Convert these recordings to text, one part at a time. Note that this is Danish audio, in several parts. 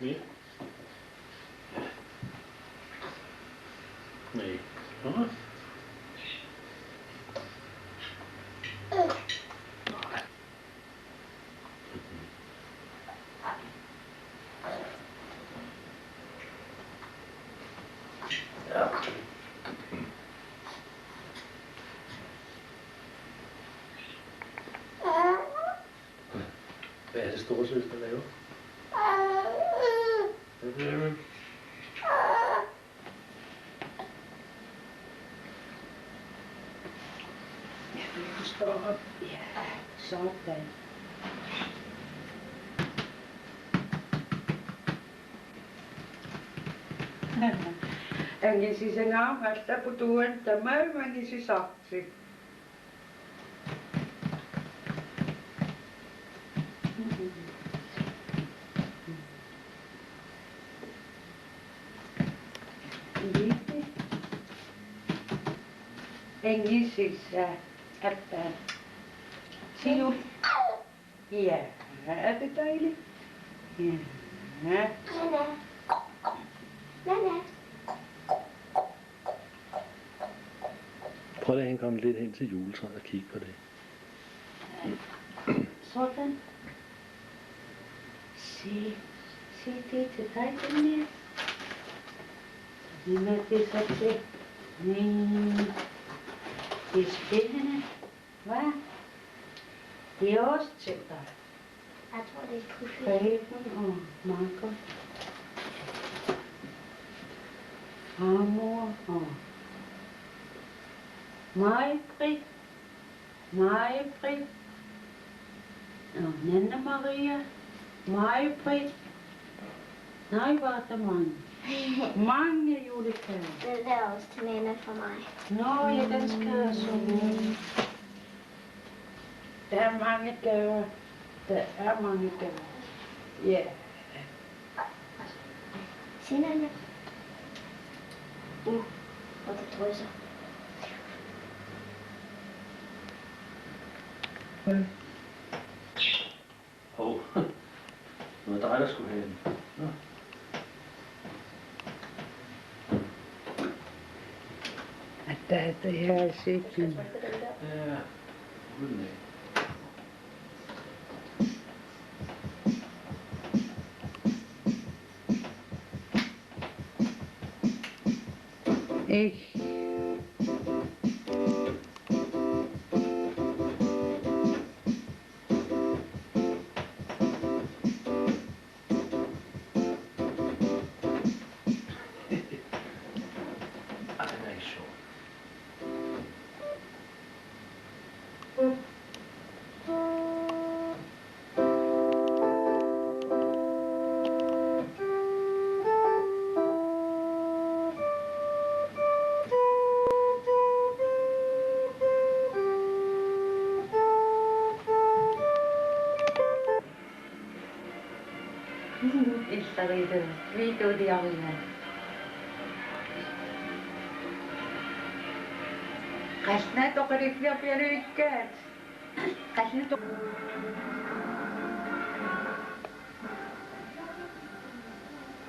Mere? Nej. Nå. Nej. Ja. Hvad er det storesøster laver? Du står op. Ja, sådan. Ang isisanga, basta putuan tamay, man isisaksi. Liebe, ang isisa, at siyo. Ja, er det dejligt? Ja. Nana. Prøv at komme lidt hen til juletræet og kigge på det. Sådan. Se det er til dig, den her. Hvem er det så til? Det er spændende. Hvad? Det er også til dig. Jeg tror, det er Puffy. Preben og Marco. Farmor og Maj-Brit. Og Nana Maria. Maj-Brit. Nej, var der mange. Mange julegaver. Den der er også til Nana for mig. Nå, ja, den skal jeg så med. Der er mange gaver. Ja. Se, Nana. Og det drysser. Hov. Det var dig, der skulle have den. Nå. At der er det her siklen. Ja, uden af. Ikke? Installeerde video di Arina. Kasna to keripnya pianikat. Kasna to.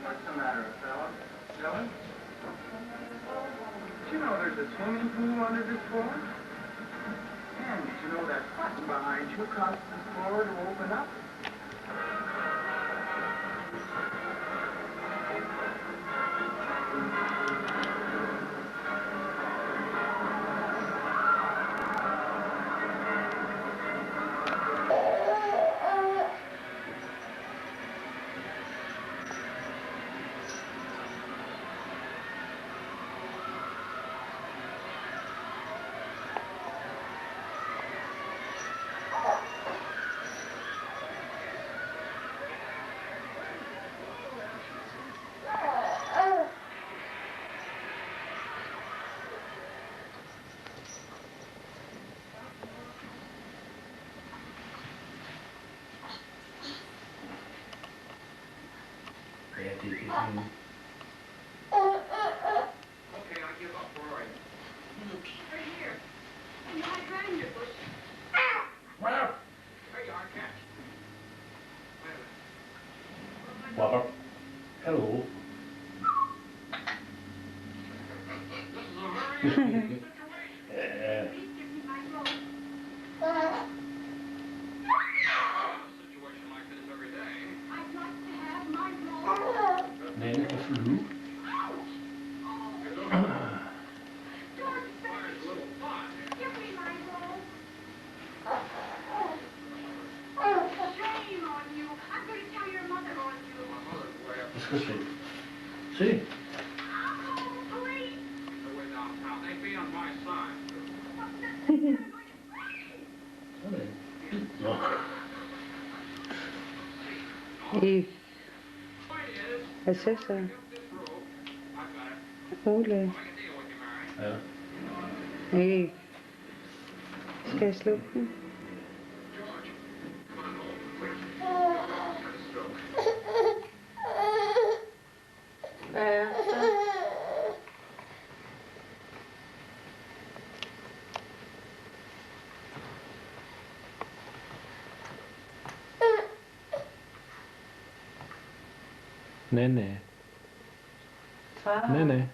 What's the matter, fella? Silly? Did you know there's a swimming pool under this floor? And did you know that button behind you causes the floor to open up? Ja, det er det. Okay, I give up. Where are you? Right here. I'm not trying to push. Where? There you are, catch. Wait a minute. Whopper. Hallo. Ja. Nana kan flyve. Jeg skal se. Se. Sådan. Nå. Hvad så så? Ole. Ja. Skal jeg slukke den? Ja, så. Nana. Far. Nana.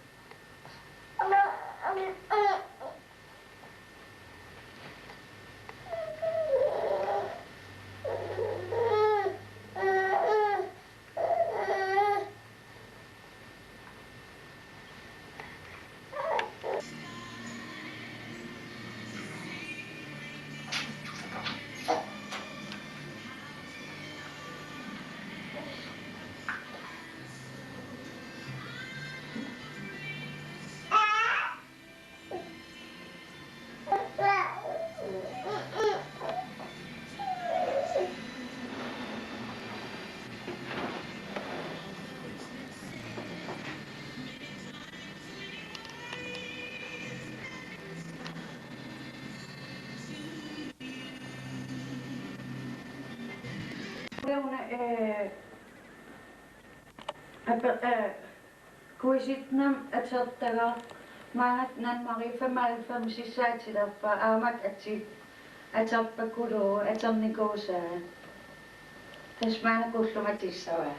Kuisitnam atsertaga maangat nanmari 95 sissaatilerpa aamat aterpakulu aternikuusaa tasmaanakullumatiссава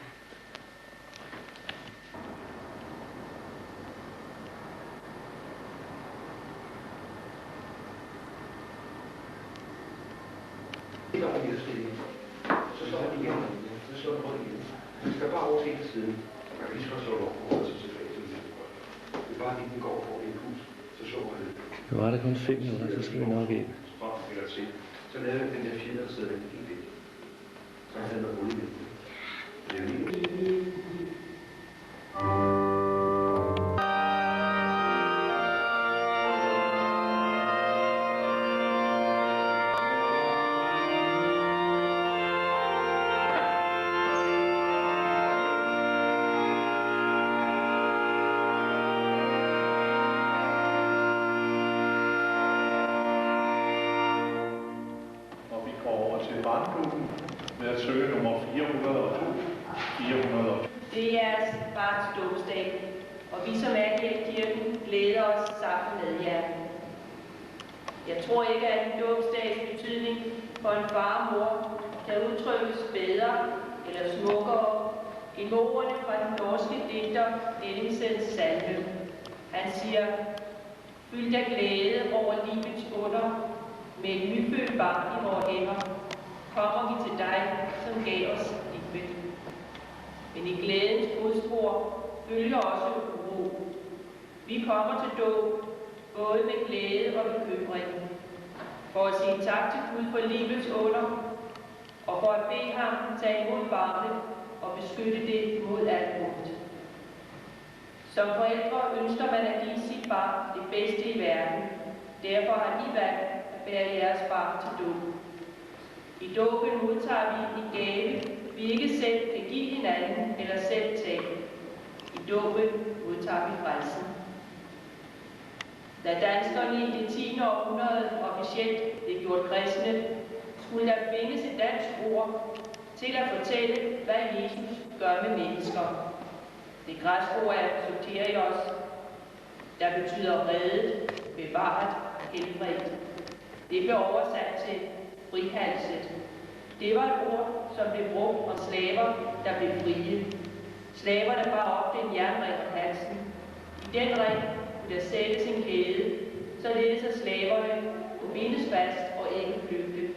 Så slår den igen. Så slår den rundt igen. Den skal bare over til en side. Man kan lige så slå den over til tilbage til det. Det er bare lige, den går for en hus. Så slår man det. Det var der kun 5 minutter, så skal vi nok ind. Så lavede jeg den der fjerde, der sidder den helt ind. Så har jeg noget olie med. Det er jo lige. Barnklubben ved at søge nummer 402. 402. Det er jeres barns dåbsdag, og vi som er her i kirken glæder os sammen med jer. Jeg tror ikke, at en dåbsdags betydning for en far og mor kan udtrykkes bedre eller smukkere end ordene fra den norske digter Ellingsens salme. Han siger, fyldt af glæde over livets under, med et nyfødt barn i vores hænder, kommer vi til dig, som gav os livet. Men i glædens fodspor følger også uro. Vi kommer til dåb, både med glæde og bekymring, for at sige tak til Gud for livets under, og for at bede ham tage imod barnet og beskytte det mod alt ondt. Som forældre ønsker man at give sit barn det bedste i verden. Derfor har I valgt at bære jeres barn til dåb. I dåben modtager vi en gave, vi ikke selv kan give hinanden eller selv tage. I dåben modtager vi frelsen. Da danskerne i det 10. århundrede officielt blev gjort kristne, skulle der findes et dansk ord til at fortælle, hvad Jesus gør med mennesker. Det græske ord er soterios, der betyder reddet, bevaret, helbredt. Det blev oversat til frihalset. Det var et ord, som blev brugt om slaver, der blev frie. Slaverne bar op den jernring om halsen. I den ring kunne der sættes en kæde, således at slaverne kunne bindes fast og ikke flygte.